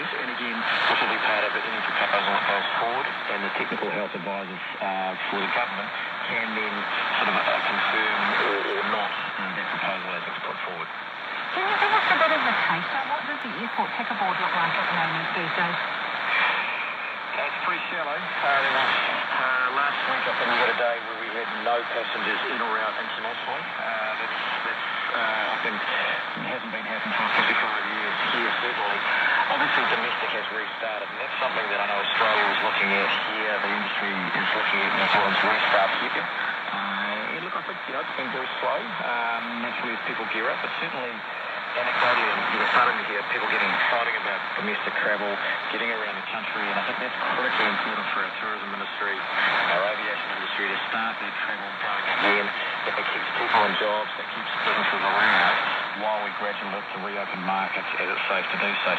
process, and again, this will be part of any proposal that goes forward, and the technical health advisors for the government can then sort of confirm or not that proposal as it's put forward. Can you give us a bit of a taster? What does the airport ticker board look like at the moment these days? It's pretty shallow. Last week I think we had a day where we had no passengers in or out internationally. I think it hasn't been happening for 55 years here, certainly. Obviously domestic has restarted, and that's something that I know Australia is looking at here, the industry is looking at New Zealand's restart here. Look, I think, it's been very slow, naturally as people gear up, but certainly anecdotally, you're starting to hear people getting excited about domestic travel, getting around the country, and I think that's critically important for our tourism industry, our aviation industry, to start that travel going again. If it keeps people in jobs, that keeps businesses around while we gradually look to reopen markets as it's safe to do so.